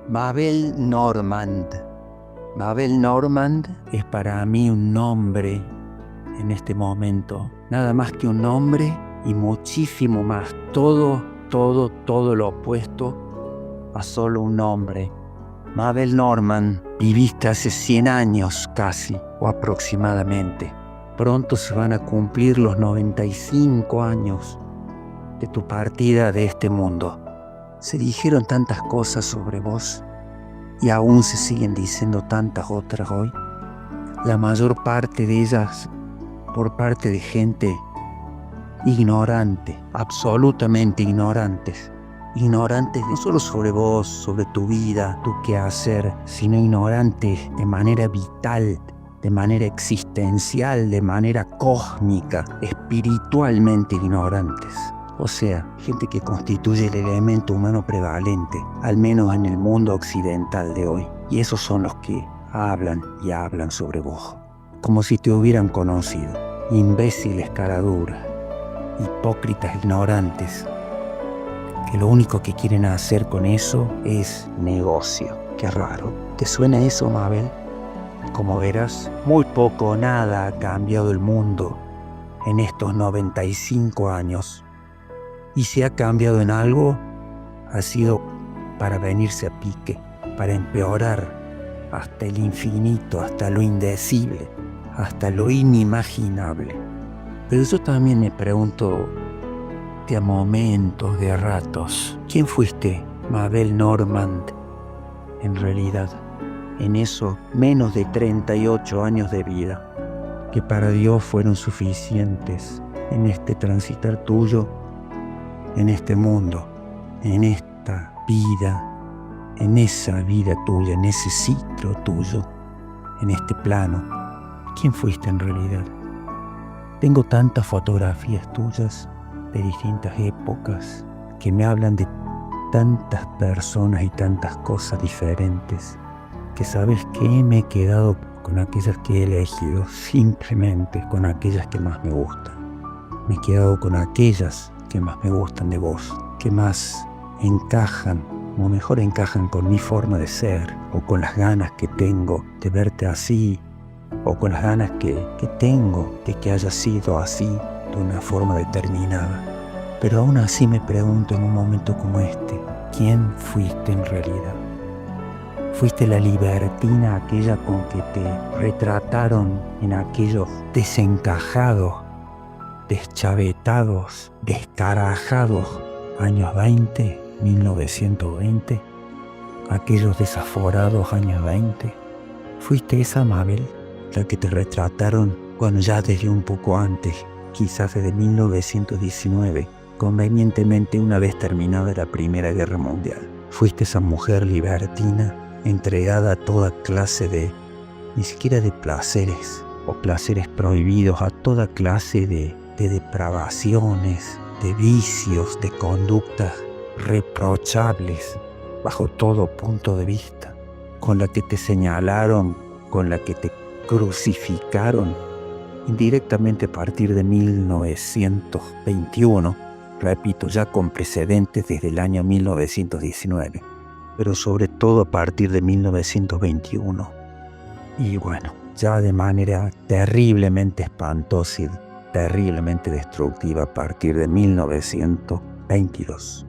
Mabel Normand. Mabel Normand es para mí un nombre en este momento. Nada más que un nombre y muchísimo más. Todo lo opuesto a solo un nombre. Mabel Normand, viviste hace 100 años casi, o aproximadamente. Pronto se van a cumplir los 95 años de tu partida de este mundo. Se dijeron tantas cosas sobre vos y aún se siguen diciendo tantas otras hoy. La mayor parte de ellas por parte de gente ignorante, absolutamente ignorantes. Ignorantes no solo sobre vos, sobre tu vida, tu quehacer, sino ignorantes de manera vital, de manera existencial, de manera cósmica, espiritualmente ignorantes. O sea, gente que constituye el elemento humano prevalente, al menos en el mundo occidental de hoy. Y esos son los que hablan y hablan sobre vos, como si te hubieran conocido. Imbéciles caraduras, hipócritas ignorantes, que lo único que quieren hacer con eso es negocio. Qué raro. ¿Te suena eso, Mabel? Como verás, muy poco o nada ha cambiado el mundo en estos 95 años. Y si ha cambiado en algo, ha sido para venirse a pique, para empeorar hasta el infinito, hasta lo indecible, hasta lo inimaginable. Pero yo también me pregunto, de a momentos, de a ratos, ¿quién fuiste, Mabel Normand, en realidad, en esos menos de 38 años de vida, que para Dios fueron suficientes en este transitar tuyo, en este mundo, en esta vida, en esa vida tuya, en ese ciclo tuyo, en este plano? ¿Quién fuiste en realidad? Tengo tantas fotografías tuyas de distintas épocas que me hablan de tantas personas y tantas cosas diferentes, que sabes que me he quedado con aquellas que he elegido, simplemente con aquellas que más me gustan. Me he quedado con aquellas que más me gustan de vos, que más encajan, o mejor encajan con mi forma de ser, o con las ganas que tengo de verte así, o con las ganas que tengo de que haya sido así, de una forma determinada. Pero aún así me pregunto en un momento como este, ¿quién fuiste en realidad? ¿Fuiste la libertina aquella con que te retrataron en aquellos desencajados, deschavetados, descarajados años 20, 1920? Aquellos desaforados años 20. ¿Fuiste esa Mabel, la que te retrataron cuando ya desde un poco antes, quizás desde 1919, convenientemente una vez terminada la Primera Guerra Mundial? Fuiste esa mujer libertina, entregada a toda clase de, ni siquiera de placeres, o placeres prohibidos, a toda clase de depravaciones, de vicios, de conductas reprochables, bajo todo punto de vista, con la que te señalaron, con la que te crucificaron indirectamente a partir de 1921, repito, ya con precedentes desde el año 1919, pero sobre todo a partir de 1921. Y bueno, ya de manera terriblemente espantosa y terriblemente destructiva a partir de 1922.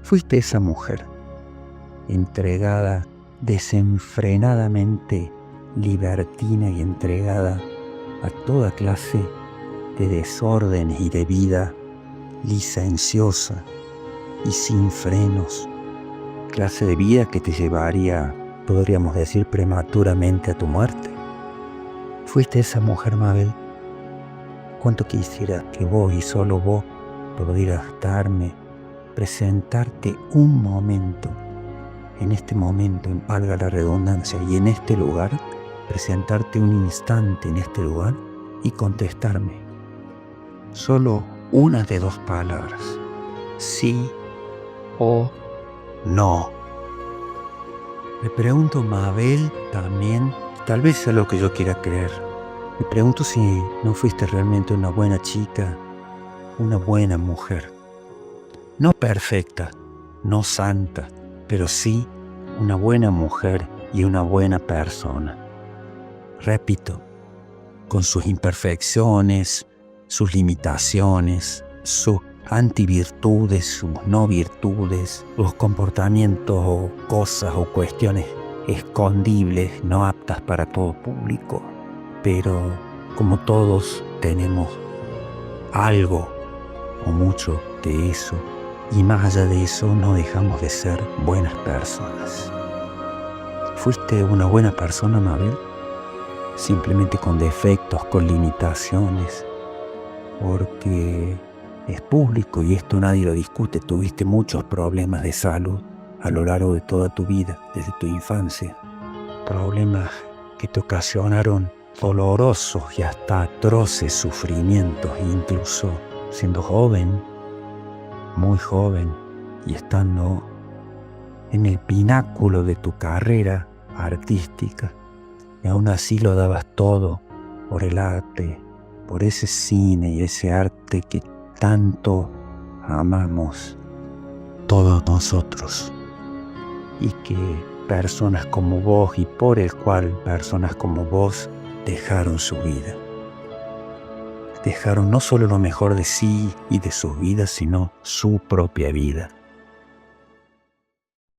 Fuiste esa mujer, entregada desenfrenadamente, libertina y entregada a toda clase de desórdenes y de vida licenciosa y sin frenos, clase de vida que te llevaría, podríamos decir, prematuramente a tu muerte. Fuiste esa mujer, Mabel. Cuánto quisiera que vos y solo vos pudieras darme, presentarte un momento, en este momento, valga la redundancia, y en este lugar, presentarte un instante en este lugar y contestarme solo una de dos palabras: sí o no. Me pregunto, Mabel, también, tal vez sea lo que yo quiera creer, me pregunto si no fuiste realmente una buena chica, una buena mujer. No perfecta, no santa, pero sí una buena mujer y una buena persona. Repito, con sus imperfecciones, sus limitaciones, sus antivirtudes, sus no virtudes, los comportamientos o cosas o cuestiones escondibles, no aptas para todo público. Pero como todos tenemos algo o mucho de eso, y más allá de eso no dejamos de ser buenas personas. ¿Fuiste una buena persona, Mabel? Simplemente con defectos, con limitaciones, porque es público y esto nadie lo discute. Tuviste muchos problemas de salud a lo largo de toda tu vida, desde tu infancia. Problemas que te ocasionaron dolorosos y hasta atroces sufrimientos, incluso siendo joven, muy joven, y estando en el pináculo de tu carrera artística. Y aún así lo dabas todo por el arte, por ese cine y ese arte que tanto amamos todos nosotros, y que personas como vos y por el cual personas como vos dejaron su vida. Dejaron no solo lo mejor de sí y de sus vidas, sino su propia vida.